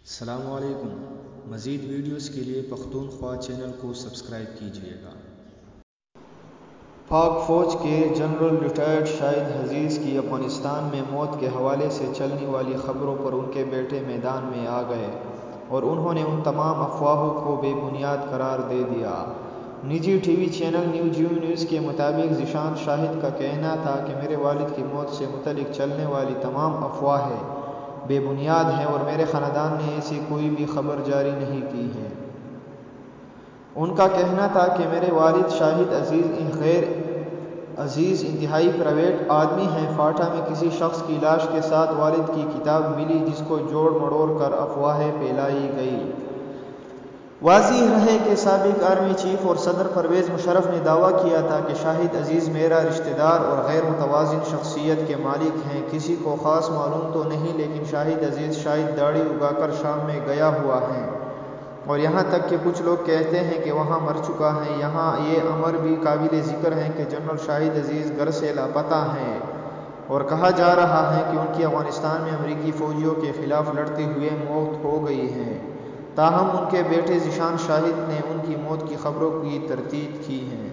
السلام علیکم۔ مزید ویڈیوز کے لیے پختونخوا چینل کو سبسکرائب کیجیے گا۔ پاک فوج کے جنرل ریٹائرڈ شاہد عزیز کی افغانستان میں موت کے حوالے سے چلنے والی خبروں پر ان کے بیٹے میدان میں آ گئے اور انہوں نے ان تمام افواہوں کو بے بنیاد قرار دے دیا۔ نجی ٹی وی چینل نیوز کے مطابق ذیشان شاہد کا کہنا تھا کہ میرے والد کی موت سے متعلق چلنے والی تمام افواہیں بے بنیاد ہیں اور میرے خاندان نے ایسی کوئی بھی خبر جاری نہیں کی ہے۔ ان کا کہنا تھا کہ میرے والد شاہد عزیز انتہائی پرائیویٹ آدمی ہیں۔ فاٹا میں کسی شخص کی لاش کے ساتھ والد کی کتاب ملی جس کو جوڑ مڑوڑ کر افواہیں پھیلائی گئی۔ واضح رہے کہ سابق آرمی چیف اور صدر پرویز مشرف نے دعویٰ کیا تھا کہ شاہد عزیز میرا رشتہ دار اور غیر متوازن شخصیت کے مالک ہیں۔ کسی کو خاص معلوم تو نہیں لیکن شاہد عزیز شاید داڑھی اگا کر شام میں گیا ہوا ہے اور یہاں تک کہ کچھ لوگ کہتے ہیں کہ وہاں مر چکا ہے۔ یہاں یہ امر بھی قابل ذکر ہے کہ جنرل شاہد عزیز گھر سے لاپتہ ہیں اور کہا جا رہا ہے کہ ان کی افغانستان میں امریکی فوجیوں کے خلاف لڑتے ہوئے موت ہو گئی ہے۔ تاہم ان کے بیٹے ذیشان شاہد نے ان کی موت کی خبروں کی تردید کی ہے۔